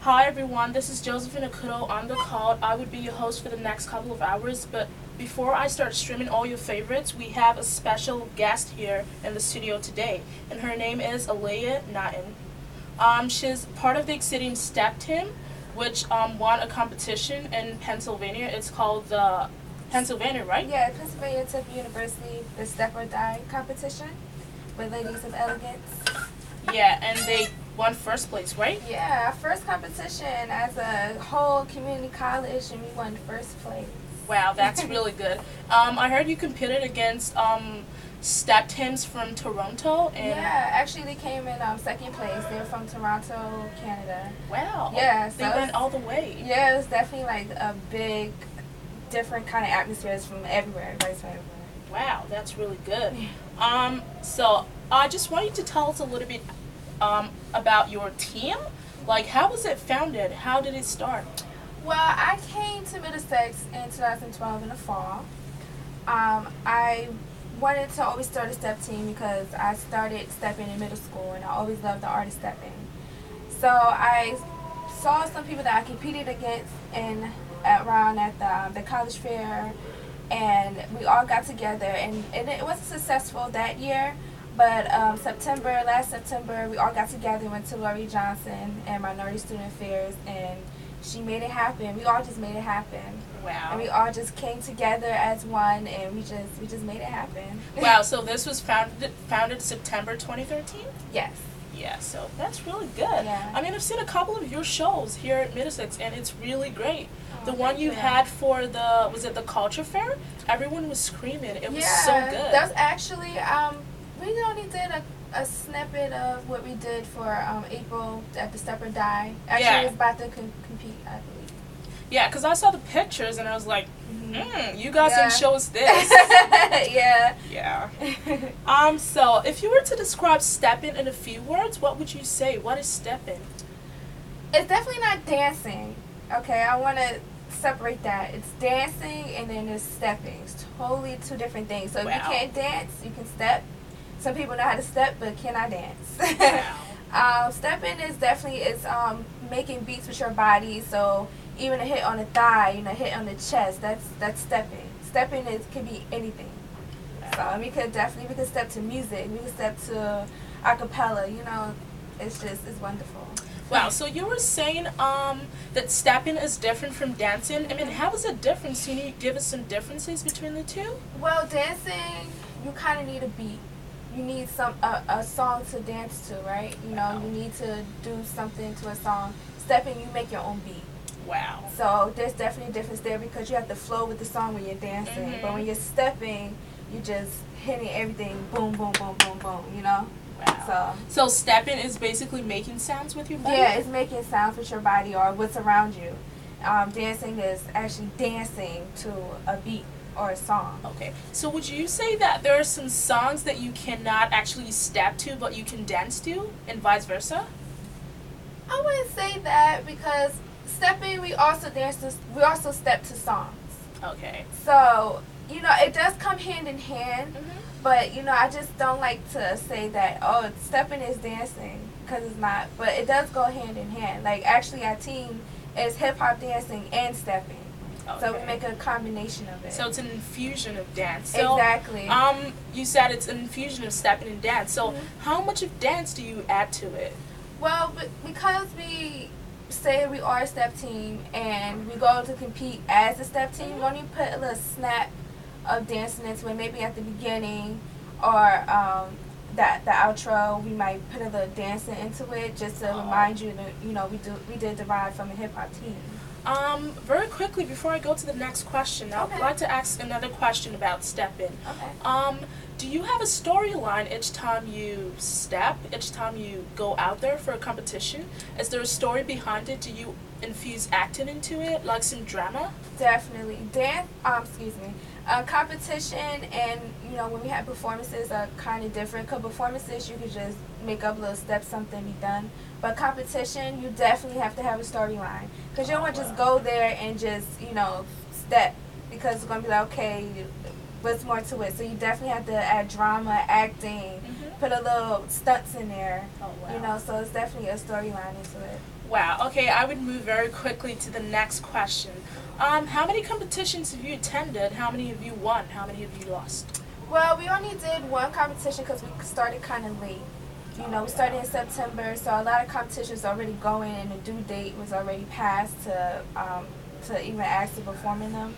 Hi everyone, this is Josephine Okudoh on the call. I would be your host for the next couple of hours, but before I start streaming all your favorites, we have a special guest here in the studio today, and her name is Aliyah Knighton. She's part of the Exitium Step Team, which won a competition in Pennsylvania. It's called the Pennsylvania, right? Yeah, Pennsylvania Tech University, the Step or Die competition with Ladies of Elegance. Yeah, and they won first place, right? Yeah, our first competition as a whole community college, and we won first place. Wow, that's really good. I heard you competed against step teams from Toronto. And yeah, actually they came in second place. They're from Toronto, Canada. Wow. Yeah, they went all the way. Yeah, it was definitely like a big, different kind of atmospheres from everywhere. Everybody's from everywhere. Wow, that's really good. So I just want you to tell us a little bit about your team. Like, how was it founded? How did it start? Well, I came to Middlesex in 2012 in the fall. I wanted to always start a step team because I started stepping in middle school and I always loved the art of stepping. So I saw some people that I competed against around at the college fair, and we all got together, and it wasn't successful that year, but last September, we all got together and went to Laurie Johnson and Minority Student Affairs, and she made it happen. We all just made it happen. Wow. And we all just came together as one, and we just made it happen. Wow, so this was founded September 2013? Yes. Yeah, so that's really good. Yeah. I mean, I've seen a couple of your shows here at Middlesex, and it's really great. Oh, the one you had for was it the culture fair? Everyone was screaming. It was so good. That was actually, we only did a snippet of what we did for April at the Step or Die. Actually, it was about to compete, I believe. Yeah, because I saw the pictures and I was like, you guys can show us this. Yeah. Yeah. So if you were to describe stepping in a few words, what would you say? What is stepping? It's definitely not dancing. Okay, I want to separate that. It's dancing and then there's stepping. It's totally two different things. So if you can't dance, you can step. Some people know how to step but cannot dance. Wow. Stepping is definitely making beats with your body. So even a hit on the thigh, a hit on the chest, that's stepping. Stepping can be anything. So we could step to music. We could step to a cappella. It's wonderful. Wow, so you were saying that stepping is different from dancing. I mean, how is it different? Can you give us some differences between the two? Well, dancing, you kind of need a beat. You need a song to dance to, right? You need to do something to a song. Stepping, you make your own beat. Wow. So there's definitely a difference there because you have to flow with the song when you're dancing. But when you're stepping, you just hitting everything, boom, boom, boom, boom, boom, Wow. So stepping is basically making sounds with your body? Yeah, it's making sounds with your body or what's around you. Dancing is actually dancing to a beat or a song. Okay. So would you say that there are some songs that you cannot actually step to but you can dance to and vice versa? I wouldn't say that because stepping, we also step to songs. Okay. So, it does come hand in hand. But, I just don't like to say that, stepping is dancing, because it's not. But it does go hand in hand. Like, actually, our team is hip-hop dancing and stepping. Okay. So we make a combination of it. So it's an infusion of dance. So, exactly. You said it's an infusion of stepping and dance. So how much of dance do you add to it? Well, because we say we are a step team and we go to compete as a step team, we only put a little snap of dancing into it, maybe at the beginning or the outro. We might put a little dancing into it just to remind you that we did derive from a hip hop team. Very quickly before I go to the next question, I'd like to ask another question about stepping. Okay. Do you have a storyline each time you step, each time you go out there for a competition? Is there a story behind it? Do you infuse acting into it, like some drama? Definitely. Competition and, when we have performances are kind of different. Because performances, you could just make up little steps, something be done. But competition, you definitely have to have a storyline. Because you don't want to just go there and just, step. Because it's going to be like, okay, what's more to it? So you definitely have to add drama, acting, put a little stunts in there. Oh, wow. You know, so it's definitely a storyline into it. Wow. Okay, I would move very quickly to the next question. How many competitions have you attended? How many have you won? How many have you lost? Well, we only did one competition because we started kind of late. You know, we started in September, so a lot of competitions already going, and the due date was already passed to even ask to perform in them.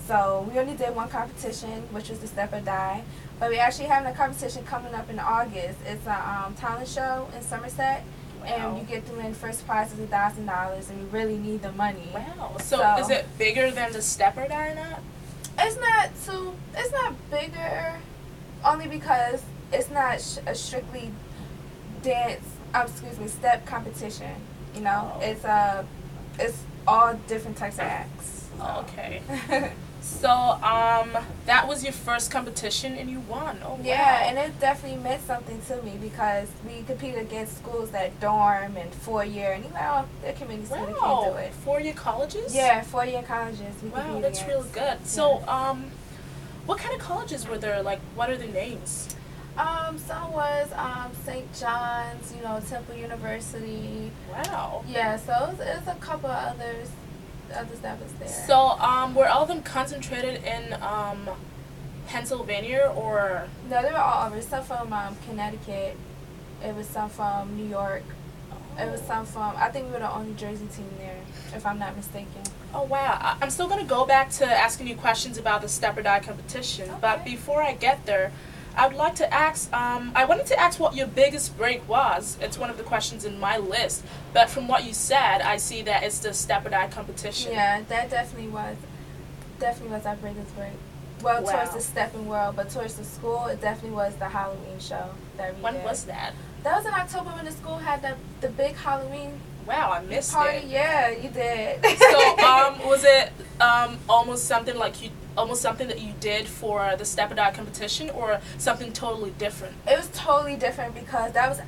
So we only did one competition, which was the Step or Die. But we actually having a competition coming up in August. It's a talent show in Somerset. Wow. And you get to win first prize is $1,000, and you really need the money. Wow. So is it bigger than the Step or Die or not? It's not bigger, only because it's not a strictly step competition. You know, Oh. it's all different types of acts. So. Okay. So, that was your first competition and you won. Oh, wow. Yeah, and it definitely meant something to me because we competed against schools that dorm and 4-year, and even their community school they can't do it. 4-year colleges? Yeah, 4-year colleges. We Wow, that's against. really good. So, what kind of colleges were there? Like, what are the names? Some was St. John's, you know, Temple University. Wow. Yeah, so it's a couple of others that was there. So, were all of them concentrated in Pennsylvania or? No, they were all over. Some from Connecticut. It was some from New York. It was some from, I think we were the only Jersey team there, if I'm not mistaken. Oh, wow. I'm still going to go back to asking you questions about the Step or Die competition. Okay. But before I get there, I would like to ask, I wanted to ask what your biggest break was. It's one of the questions in my list. But from what you said, I see that it's the Step or Die competition. Yeah, that definitely was our biggest break. Well, Wow. towards the stepping world, but towards the school, it definitely was the Halloween show that we When did. was that? That was in October when the school had the big Halloween Wow, I missed party. it. Yeah, you did. So, was it almost something that you did for the Step or Die competition, or something totally different? It was totally different because that was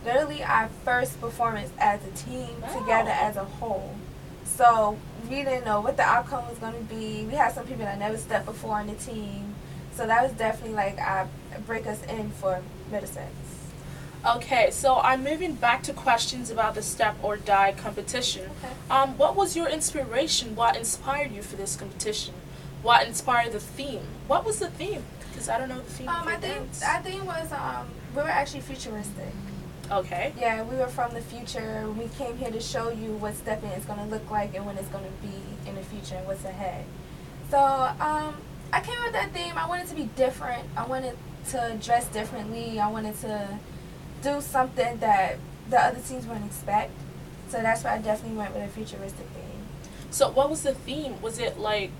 literally our first performance as a team together as a whole. So we didn't know what the outcome was going to be. We had some people that never stepped before on the team. So that was definitely like break us in for Middlesex. Okay, so I'm moving back to questions about the Step or Die competition. Okay. What was your inspiration? What inspired you for this competition? What inspired the theme? What was the theme? Because I don't know the theme of your dance. I think was we were actually futuristic. Okay. Yeah, we were from the future. We came here to show you what stepping is going to look like and when it's going to be in the future and what's ahead. So I came with that theme. I wanted to be different. I wanted to dress differently. I wanted to do something that the other teams wouldn't expect. So that's why I definitely went with a futuristic theme. So what was the theme? Was it like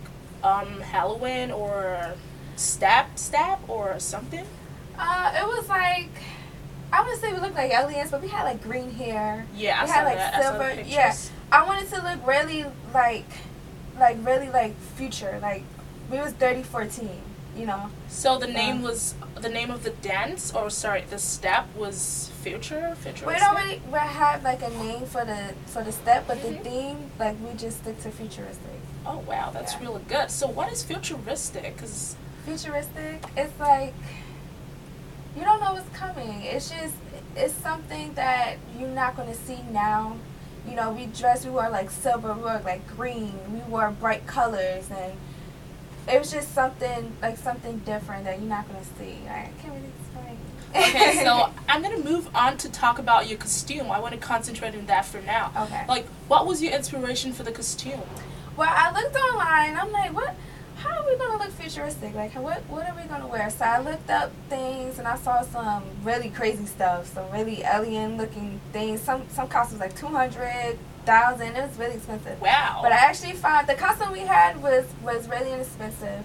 Halloween or stab or something? It was like, I wouldn't say we looked like aliens, but we had like green hair. Yeah, we I had saw like that. silver. I saw the pictures. Yeah, I wanted to look really like future. Like we was 3014, you know. So the name of the dance, or sorry, the step was futuristic? We don't really have like a name for the step, but the theme, like we just stick to futuristic. Oh wow, that's really good. So what is futuristic? 'Cause futuristic, it's like you don't know what's coming. It's something that you're not going to see now. You know, we wore like silver, we wore like green, we wore bright colors, and it was just something different that you're not going to see. I can't really explain. Okay, so I'm going to move on to talk about your costume. I want to concentrate on that for now. Okay. Like, what was your inspiration for the costume? Well, I looked online. I'm like, how are we going to look futuristic? Like, what are we going to wear? So I looked up things, and I saw some really crazy stuff, some really alien-looking things. Some costumes like $200,000. It was really expensive. Wow. But I actually found the costume we had was really inexpensive.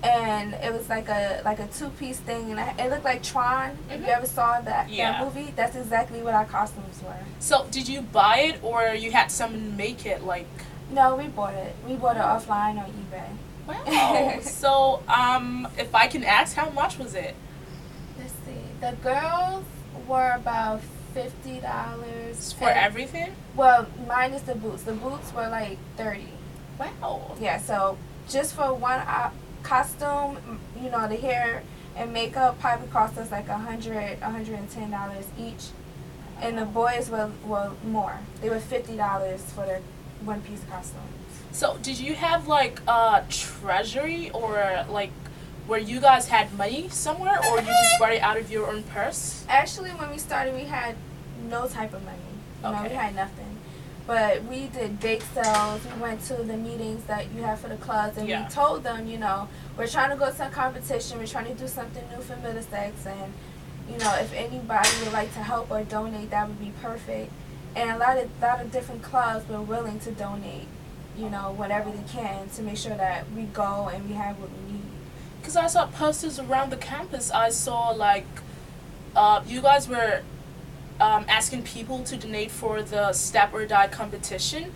And it was like a two-piece thing, and it looked like Tron. If you ever saw that movie, that's exactly what our costumes were. So did you buy it, or you had someone make it? Like, no, we bought it. We bought it offline on eBay. Wow. So if I can ask, how much was it? Let's see. The girls were about $50 for everything. Well, minus the boots. The boots were like $30. Wow. Yeah. So just for one costume, you know, the hair And makeup probably cost us like $110 each. And the boys were more. They were $50 for their one-piece costume. So did you have like a treasury or like where you guys had money somewhere, or you just brought it out of your own purse? Actually, when we started, we had no type of money. You know, we had nothing. But we did bake sales. We went to the meetings that you have for the clubs, and we told them, you know, we're trying to go to a competition. We're trying to do something new for Middlesex, and you know, if anybody would like to help or donate, that would be perfect. And a lot of different clubs were willing to donate, you know, whatever they can to make sure that we go and we have what we need. Because I saw posters around the campus. I saw like you guys were asking people to donate for the Step or Die competition.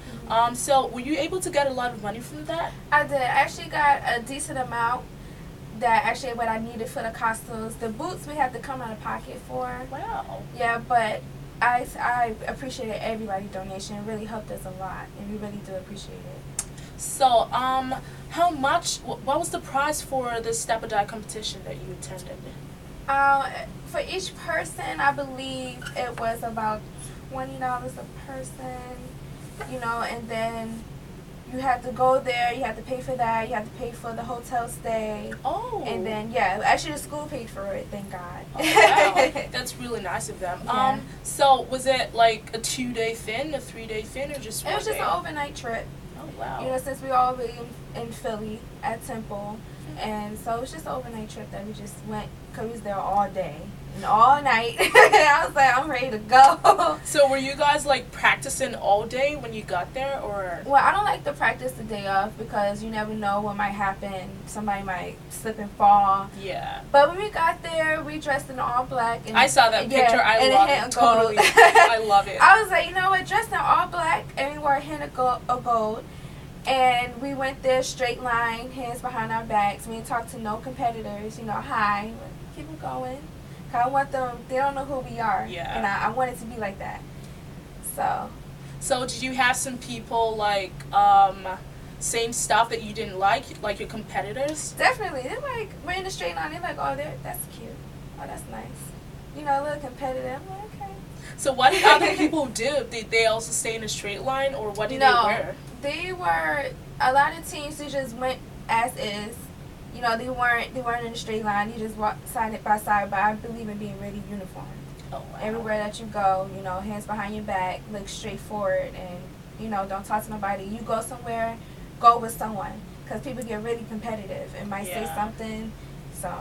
So were you able to get a lot of money from that? I did. I actually got a decent amount. That actually what I needed for the costumes. The boots we had to come out of pocket for. Wow. Yeah, but I appreciated everybody's donation. It really helped us a lot, and we really do appreciate it. So, how much, what was the prize for the Step or Die competition that you attended? For each person, I believe it was about $20 a person, you know, and then you had to go there, you had to pay for that, you had to pay for the hotel stay. Oh. And then, yeah, actually the school paid for it, thank God. Oh, wow. That's really nice of them. Yeah. So was it like a 2-day thing, a 3-day thing, or just 1 day? It was just an overnight trip. Oh, wow. You know, since we all be in Philly at Temple, and so it was just an overnight trip that we just went, because we was there all day and all night. I was like, I'm ready to go. So were you guys like practicing all day when you got there, or? Well, I don't like to practice the day off because you never know what might happen. Somebody might slip and fall. Yeah. But when we got there, we dressed in all black. And I saw that picture. I love it. Totally. I love it. I was like, you know what? Dressed in all black, and we wore a hint of gold. And we went there straight line, hands behind our backs. We didn't talk to no competitors. You know, hi, keep it going. I want them, they don't know who we are. Yeah. And I want it to be like that. So did you have some people like saying stuff that you didn't like your competitors? Definitely. They're like, we're in the straight line. They're like, oh, that's cute. Oh, that's nice. You know, a little competitive. I'm like, okay. So what did other people do? Did they also stay in a straight line, or what did they wear? They were, a lot of teams, they just went as is. You know, they weren't in a straight line. You just walk side by side. But I believe in being really uniform. Oh, wow. Everywhere that you go, you know, hands behind your back, look straight forward, and you know, don't talk to nobody. You go somewhere, go with someone, because people get really competitive and might say something. So.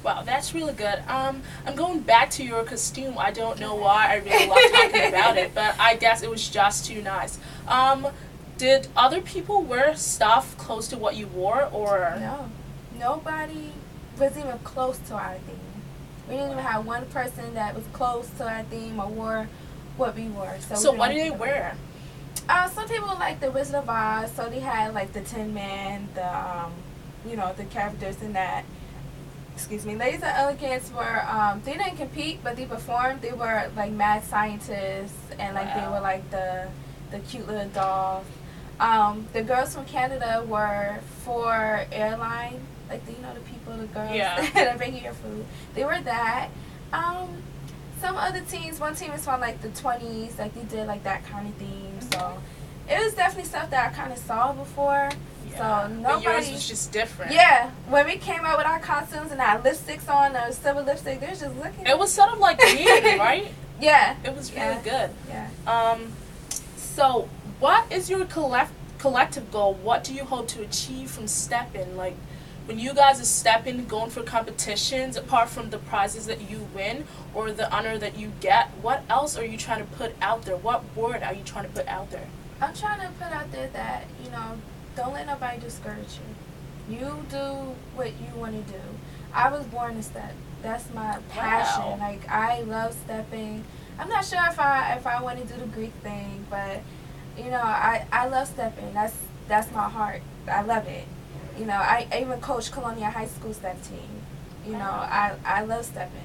Wow, that's really good. I'm going back to your costume. I don't know why I really love talking about it, but I guess it was just too nice. Did other people wear stuff close to what you wore, or? No. Nobody was even close to our theme. We didn't even have one person that was close to our theme or wore what we wore. So what did they wear? Some people like the Wizard of Oz, so they had like the Tin Man, the you know, the characters in that. Excuse me. Ladies and Elegants were they didn't compete, but they performed. They were like mad scientists, and like they were like the cute little dolls. The girls from Canada were for airline, like you know, the people, the girls that bring you your food. They were that. Some other teams, one team was from like the 20s, like they did like that kind of theme. So it was definitely stuff that I kind of saw before. So nobody. But yours was just different. Yeah, when we came out with our costumes and our lipsticks on, our silver lipstick, they were just looking. It was sort of like me, right? Yeah. It was really good. Yeah. So what is your collective goal? What do you hope to achieve from stepping? Like, when you guys are stepping, going for competitions, apart from the prizes that you win or the honor that you get, what else are you trying to put out there? What word are you trying to put out there? I'm trying to put out there that, you know, don't let nobody discourage you. You do what you want to do. I was born to step. That's my passion. Wow. Like, I love stepping. I'm not sure if I want to do the Greek thing, but you know, I love stepping. That's my heart. I love it. You know, I even coach Colonia High School step team. You know, I love stepping.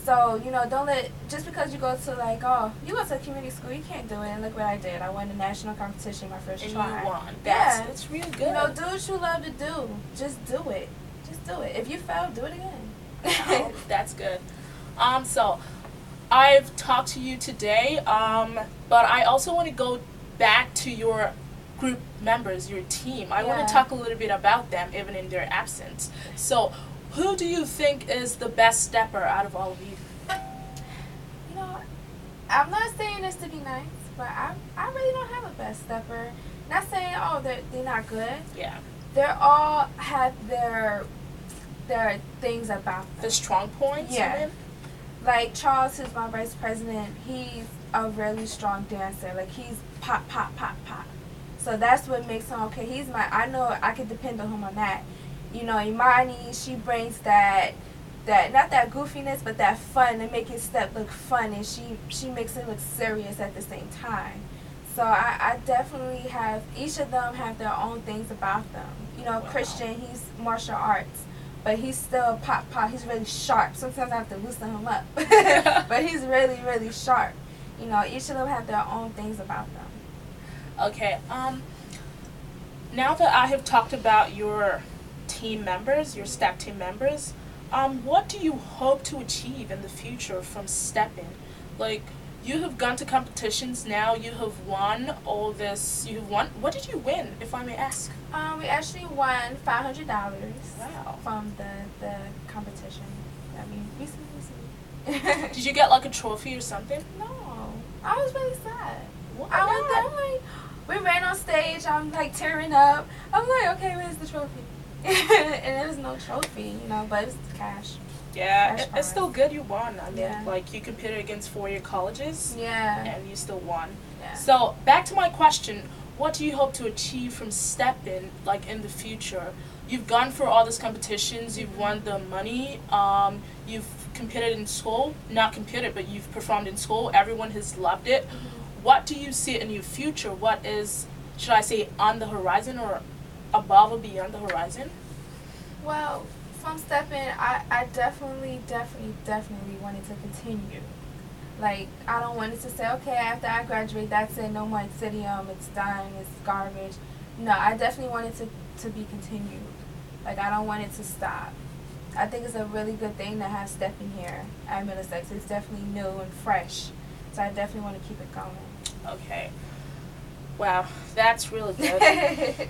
So, you know, don't let, just because you go to like, oh, you go to a community school, you can't do it. And look what I did. I won the national competition my first try. And you won. That's really good. You know, do what you love to do. Just do it. just do it. If you fail, do it again. Wow, that's good. So I've talked to you today, but I also want to go back to your group members, your team. I want to talk a little bit about them, even in their absence. So, who do you think is the best stepper out of all of you? You know, I'm not saying this to be nice, but I really don't have a best stepper. Not saying, oh, they're not good. Yeah. They all have their things about them. The strong points? Yeah. Like Charles, who's my vice president, he's a really strong dancer. Like, he's pop, pop, pop, pop. So that's what makes him okay. I know I can depend on him on that. You know, Imani, she brings that not that goofiness, but that fun and make his step look fun, and she makes it look serious at the same time. So I definitely have, each of them have their own things about them. You know, wow. Christian, he's martial arts, but he's still pop pop. He's really sharp. Sometimes I have to loosen him up, but he's really, really sharp. You know, each of them have their own things about them. Okay, now that I have talked about your team members, your STEP team members, what do you hope to achieve in the future from stepping? Like, you have gone to competitions now, you have won all this, what did you win, if I may ask? We actually won $500 wow. from the competition. I mean, recently. Did you get like a trophy or something? No, I was really sad. Why I not? was there, like, we ran on stage, I'm like tearing up. I'm like, okay, where's the trophy? And there was no trophy, you know, but it was cash. Yeah, it's still good you won. I mean, yeah. like, you competed against 4-year colleges. Yeah. And you still won. Yeah. So, back to my question, what do you hope to achieve from stepping, like, in the future? You've gone for all these competitions, you've won the money, you've competed in school, not competed, but you've performed in school, everyone has loved it. Mm-hmm. What do you see in your future? What is, should I say, on the horizon or above or beyond the horizon? Well, from stepping, I definitely wanted to continue. Like, I don't want it to say, okay, after I graduate, that's it, no more Exitium, it's done, it's garbage. No, I definitely want it to be continued. Like, I don't want it to stop. I think it's a really good thing to have stepping here at Middlesex. It's definitely new and fresh. So I definitely want to keep it going. Okay. Wow, that's really good.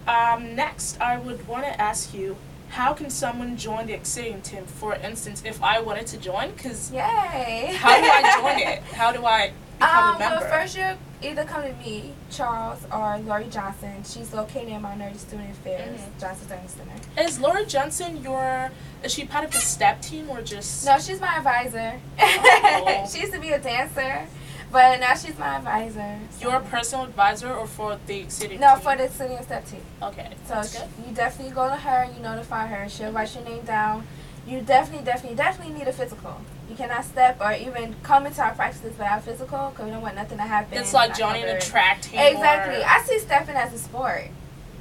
Next, I would want to ask you, how can someone join the Exitium team? For instance, if I wanted to join, because yay! How do I join it? How do I become a member? Well, first you either come to me, Charles, or Lori Johnson. She's located in Minority Student Affairs, Johnson Learning Center. Is Lori Johnson is she part of the STEP team or just? No, she's my advisor. Oh. She used to be a dancer, but now she's my advisor. So. Your personal advisor or for the Exitium team? No, for the Exitium STEP team. Okay, so that's good. You definitely go to her, you notify her, she'll write your name down. You definitely need a physical. You cannot step or even come into our practices without physical because we don't want nothing to happen. It's like joining a track team. Exactly. I see stepping as a sport.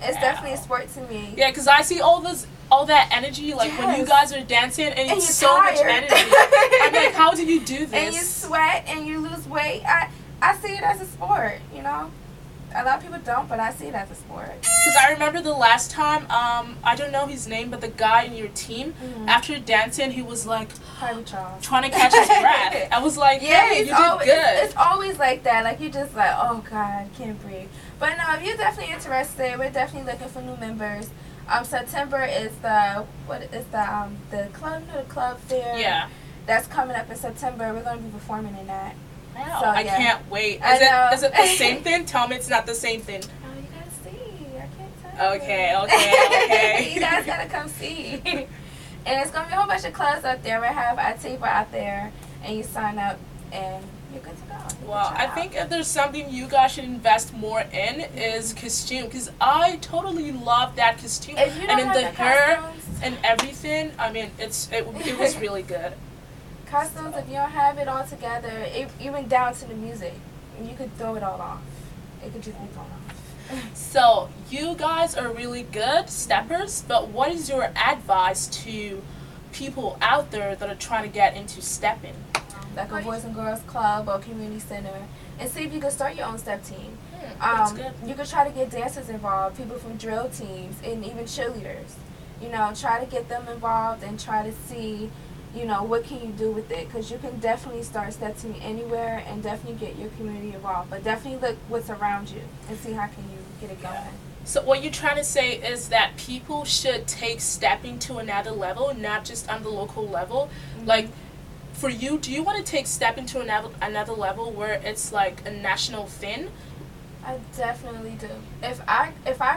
It's definitely a sport to me. Yeah, because I see all that energy, like when you guys are dancing, and it's so much energy. I'm like, how do you do this? And you sweat and you lose weight. I see it as a sport, you know. A lot of people don't, but I see it as a sport. Because I remember the last time, I don't know his name, but the guy in your team, after dancing, he was like, trying to catch his breath. I was like, yeah, you did good. It's always like that. Like, you just like, oh, God, I can't breathe. But no, if you're definitely interested, we're definitely looking for new members. September is the club fair. Yeah. That's coming up in September. We're going to be performing in that. Wow, so, I can't wait. Is it the same thing? Tell me it's not the same thing. Oh, you gotta see. I can't tell you. Okay. You guys gotta come see. And it's gonna be a whole bunch of clubs up there. We have our table out there, and you sign up, and you're good to go. Well, I think if there's something you guys should invest more in is costume, because I totally love that costume. If you don't have the hair costumes, and everything. I mean, it was really good. Costumes, if you don't have it all together, even down to the music, you could throw it all off. It could just be thrown off. So, you guys are really good steppers, but what is your advice to people out there that are trying to get into stepping? Like a Boys and Girls Club or Community Center, and see if you can start your own step team. That's good. You could try to get dancers involved, people from drill teams, and even cheerleaders. try to get them involved and try to see, what can you do with it, because you can definitely start step teaming anywhere and definitely get your community involved, but definitely look what's around you and see how can you get it going. So what you're trying to say is that people should take stepping to another level, not just on the local level. Mm-hmm. Like, for you, do you want to take stepping to another level where it's like a national thing? I definitely do. If I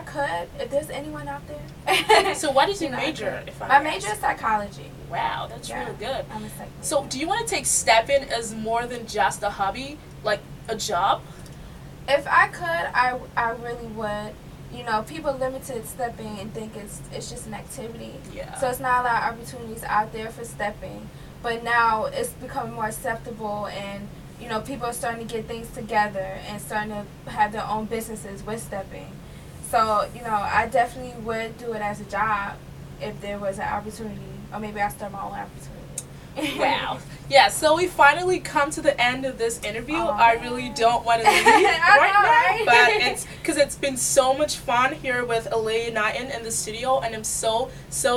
could, if there's anyone out there. So what is your major? My major is psychology. Wow, that's really good. I'm a psych major. So do you want to take stepping as more than just a hobby, like a job? If I could, I really would. People limited stepping and think it's just an activity. Yeah. So it's not a lot of opportunities out there for stepping. But now it's becoming more acceptable, and people are starting to get things together and starting to have their own businesses with stepping. So I definitely would do it as a job if there was an opportunity, or maybe I'll start my own opportunity. Wow. Yeah, so we finally come to the end of this interview. I really don't want to leave right now, but it's because it's been so much fun here with Aliyah Knighton in the studio, and I'm so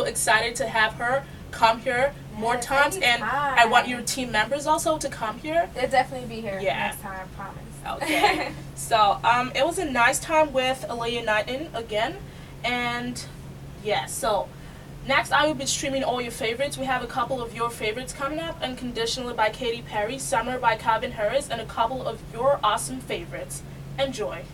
excited to have her come here more times, and I want your team members also to come here. They'll definitely be here next time, I promise. Okay. So it was a nice time with Aliyah Knighton again, and yeah, so next I will be streaming all your favorites. We have a couple of your favorites coming up: Unconditionally by Katy Perry, Summer by Calvin Harris, and a couple of your awesome favorites. Enjoy.